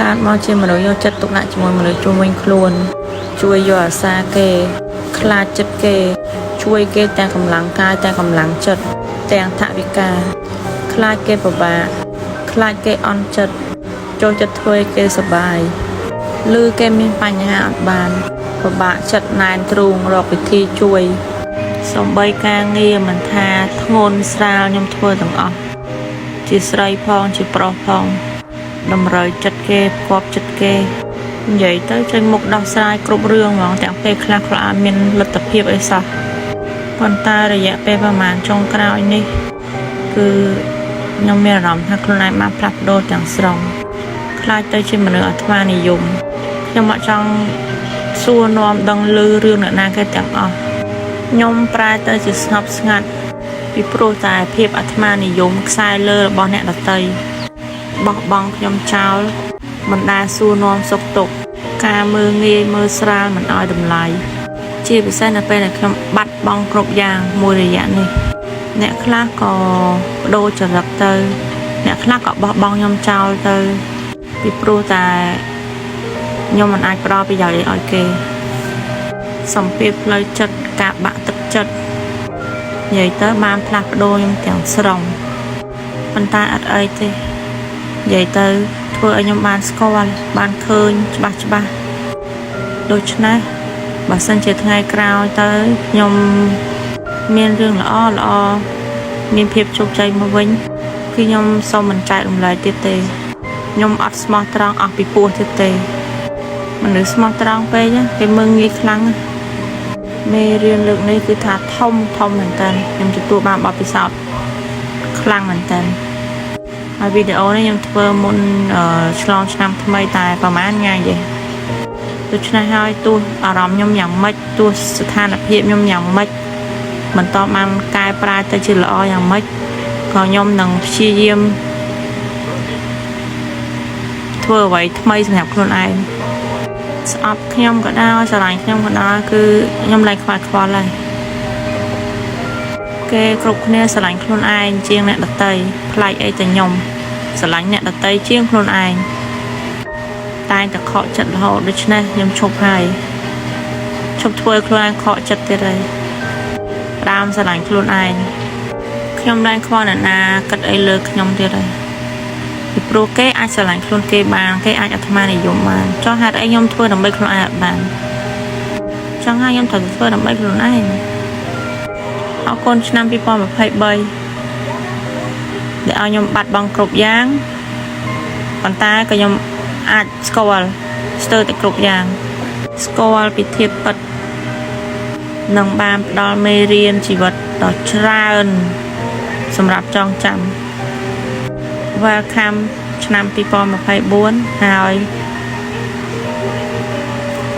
การមកជាមនុស្សយកចិត្តទុកដាក់ជាមួយមនុស្សជុំវិញខ្លួនជួយយកអាសាគេខ្លាចចិត្តគេជួយគេទាំងកម្លាំងកាយទាំងកម្លាំងចិត្តទាំងថវិកាខ្លាចគេពិបាកខ្លាចគេអន់ចិត្តចូលចិត្តធ្វើឲ្យគេសប្បាយឬគេមានបញ្ហាអត់បានពិបាកចិត្តណែនទ្រូងរកវិធីជួយសំបីការងារមិនថាធ្ងន់ស្រាលខ្ញុំធ្វើទាំងអស់ជាស្រីផងជាប្រុសផងតម្រូវចិត្តគេផ្គាប់ចិត្តគេនិយាយទៅចេញមុខដោះស្រាយគ្រប់រឿងហ្មងទាំងពេលខ្លះអត់មានលទ្ធភាពអីសោះប៉ុន្តែរយៈពេលប្រហែលចុងក្រោយនេះគឺខ្ញុំមានអារម្មណ៍ថាខ្លួនឯងបានផ្លាស់ប្ដូរទាំងស្រុងខ្លាចទៅជាមនុស្សអាត្មានិយមខ្ញុំអត់ចង់សួរនាំដឹងឮរឿងអ្នកណាគេទាំងអស់ខ្ញុំប្រែទៅជាស្ងប់ស្ងាត់ពីព្រោះតែភាពអាត្មានិយមខ្សែលើរបស់អ្នកដទៃបោះបង់ខ្ញុំចោលមិនដែលសួរនាំសុខទុក្ខការមើលងាយមើលស្រាលមិនឲ្យតម្លៃជាពិសេសនៅពេលដែលខ្ញុំបាត់បង់គ្រប់យ៉ាងមួយរយៈនេះអ្នកខ្លះក៏បដូរចរិតទៅអ្នកខ្លះក៏បោះបង់ខ្ញុំចោលទៅពីព្រោះតែខ្ញុំមិនអាចផ្ដល់ប្រយោជន៍ឲ្យគេសម្ពាធផ្លូវចិត្តការបាក់ទឹកចិត្តនិយាយទៅបានផ្លាស់ប្ដូរខ្ញុំទាំងស្រុងប៉ុន្តែអត់អីទេនិយាយទៅធ្វើឲ្យខ្ញុំបានស្គាល់បានឃើញច្បាស់ដូច្នេះបើសិនជាថ្ងៃក្រោយទៅខ្ញុំមានរឿងល្អមានភាពជោគជ័យមកវិញគឺខ្ញុំសូមមិនចែករំលែកទៀតទេខ្ញុំអត់ស្មោះត្រង់អស់ពីពោះទៀតទេមនុស្សស្មោះត្រង់ពេកគេមើងងាយខ្លាំងមេរៀនលើកនេះគឺថាធំមែនតើខ្ញុំទទួលបានបទពិសោធន៍ខ្លាំងមែនតើហើយវីដេអូនេះខ្ញុំធ្វើមុនឆ្លងឆ្នាំថ្មីតែប្រហែលថ្ងៃទេដូច្នេះហើយទោះអារម្មណ៍ខ្ញុំយ៉ាងម៉េចទោះស្ថានភាពខ្ញុំយ៉ាងម៉េចមិនតបានកែប្រែទៅជាល្អយ៉ាងម៉េចក៏ខ្ញុំនឹងព្យាយាមធ្វើអ្វីថ្មីសម្រាប់ខ្លួនឯងស្អប់ខ្ញុំក៏ដោយស្រឡាញ់ខ្ញុំក៏ដោយគឺខ្ញុំឡើងខ្វល់ហើយគេគ្រប់គ្នាស្រឡាញ់ខ្លួនឯងជាងអ្នកដទៃប្លែកអីតែខ្ញុំស្រឡាញ់អ្នកដទៃជាងខ្លួនឯងតែតែខកចិត្តរហូតដូច្នេះខ្ញុំឈប់ហើយឈប់ធ្វើខ្លួនឯងខកចិត្តទៀតហើយដើមស្រឡាញ់ខ្លួនឯងខ្ញុំឡើងខ្វល់អ្នកណាគិតអីលើខ្ញុំទៀតហើយពីព្រោះគេអាចស្រឡាញ់ខ្លួនគេបានគេអាចអាត្មានិយមបានចុះហេតុអីខ្ញុំធ្វើដើម្បីខ្លួនឯងអត់បានចង់ឲ្យខ្ញុំត្រូវធ្វើដើម្បីខ្លួនឯងអរគុណឆ្នាំ2023ដែលឲ្យខ្ញុំបាត់បង់គ្រប់យ៉ាងប៉ុន្តែក៏ខ្ញុំអាចស្គាល់ស្ទើរតែគ្រប់យ៉ាងស្គាល់ពីធាតុពិតនឹងបានផ្ដល់មេរៀនជីវិតដ៏ច្រើនសម្រាប់ចងចាំ Welcome ឆ្នាំ2024ហើយ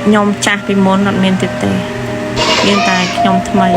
ខ្ញុំចាស់ពីមុនអត់មានទៀតទេមានតែខ្ញុំថ្មី